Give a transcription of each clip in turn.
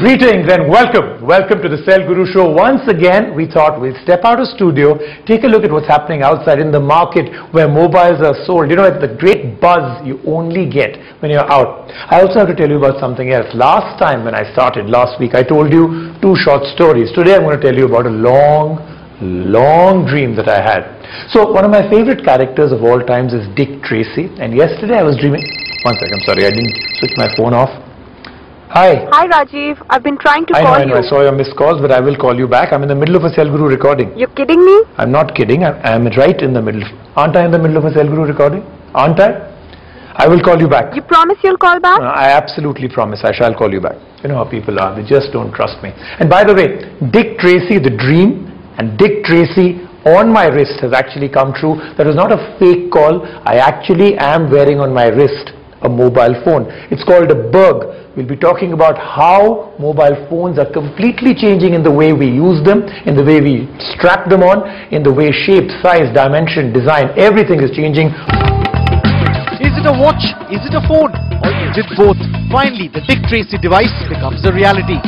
Greetings and welcome to the Cell Guru Show. Once again, we thought we'll step out of studio, take a look at what's happening outside in the market where mobiles are sold. You know, it's the great buzz you only get when you're out. I also have to tell you about something else. Last time when I started, last week, I told you 2 short stories. Today I'm going to tell you about a long dream that I had. So one of my favorite characters of all times is Dick Tracy, and yesterday I was dreaming. One second, I'm sorry, I didn't switch my phone off. Hi. Hi Rajiv, I've been trying to call you. I know, I saw your missed calls, but I will call you back. I'm in the middle of a Cell Guru recording. You're kidding me? I'm not kidding. I'm right in the middle. Aren't I in the middle of a Cell Guru recording? Aren't I? I will call you back. You promise you'll call back? I absolutely promise I shall call you back. You know how people are. They just don't trust me. And by the way, Dick Tracy, the dream, and Dick Tracy on my wrist has actually come true. That is not a fake call. I actually am wearing on my wrist a mobile phone. It's called a Burg. We'll be talking about how mobile phones are completely changing in the way we use them, in the way we strap them on, in the way shape, size, dimension, design, everything is changing. Is it a watch? Is it a phone? Or is it both? Finally, the Dick Tracy device becomes a reality.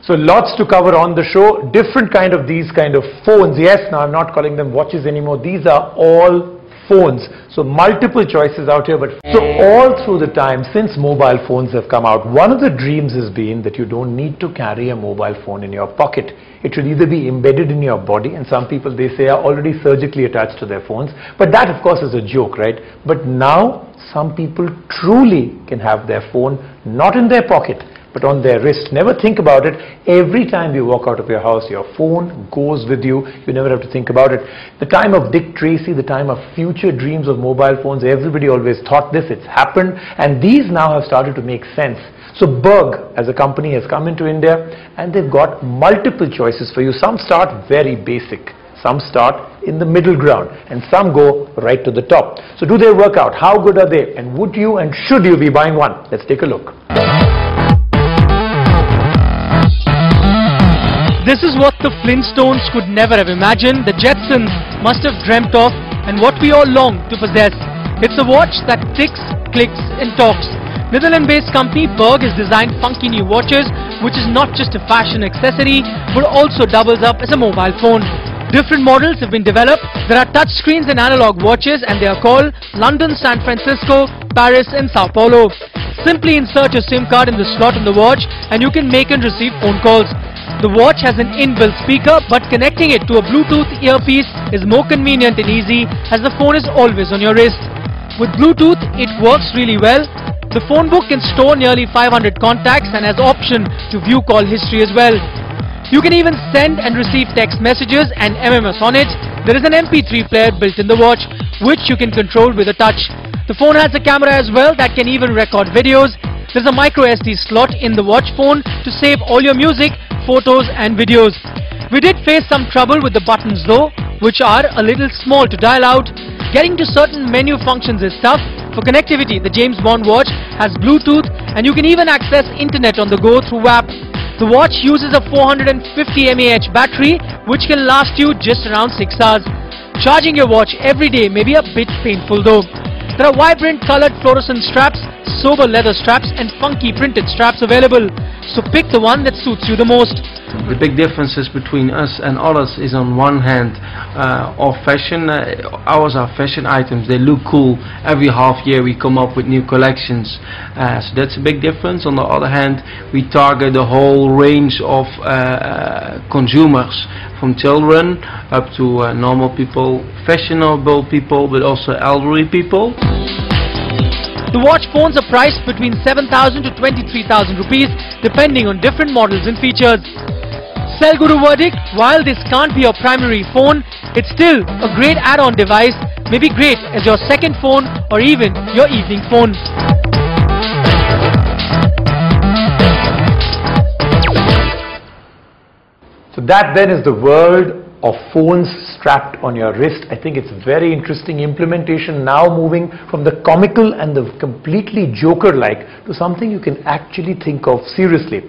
So lots to cover on the show. Different kind of these kind of phones. Yes, now I'm not calling them watches anymore. These are all phones. So multiple choices out here, but so all through the time since mobile phones have come out, one of the dreams has been that you don't need to carry a mobile phone in your pocket. It should either be embedded in your body, and some people, they say, are already surgically attached to their phones, but that of course is a joke, right? But now some people truly can have their phone not in their pocket but on their wrist. Never think about it. Every time you walk out of your house, your phone goes with you. You never have to think about it. The time of Dick Tracy, the time of future dreams of mobile phones, everybody always thought this. It's happened, and these now have started to make sense. So Burg as a company has come into India, and they've got multiple choices for you. Some start very basic, some start in the middle ground, and some go right to the top. So do they work out? How good are they? And would you and should you be buying one? Let's take a look. This is what the Flintstones could never have imagined, the Jetsons must have dreamt of, and what we all long to possess. It's a watch that ticks, clicks and talks. Netherlands-based company Burg has designed funky new watches, which is not just a fashion accessory, but also doubles up as a mobile phone. Different models have been developed. There are touch screens and analog watches, and they are called London, San Francisco, Paris and Sao Paulo. Simply insert your SIM card in the slot on the watch and you can make and receive phone calls. The watch has an inbuilt speaker, but connecting it to a Bluetooth earpiece is more convenient and easy as the phone is always on your wrist. With Bluetooth, it works really well. The phone book can store nearly 500 contacts and has option to view call history as well. You can even send and receive text messages and MMS on it. There is an MP3 player built in the watch, which you can control with a touch. The phone has a camera as well that can even record videos. There's a micro SD slot in the watch phone to save all your music, photos and videos. We did face some trouble with the buttons though, which are a little small to dial out. Getting to certain menu functions is tough. For connectivity, the James Bond watch has Bluetooth, and you can even access internet on the go through WAP. The watch uses a 450 mAh battery, which can last you just around 6 hours. Charging your watch every day may be a bit painful though. There are vibrant colored fluorescent straps, sober leather straps and funky printed straps available. So pick the one that suits you the most. The big differences between us and others is on one hand our fashion. Ours are fashion items. They look cool. Every half year we come up with new collections. So that's a big difference. On the other hand, we target the whole range of consumers, from children up to normal people, fashionable people, but also elderly people. The watch phones are priced between 7,000 to 23,000 rupees depending on different models and features. Cell Guru verdict: while this can't be your primary phone, it's still a great add-on device, maybe great as your second phone or even your evening phone. So that then is the world of phones strapped on your wrist. I think it's very interesting implementation, now moving from the comical and the completely joker-like to something you can actually think of seriously.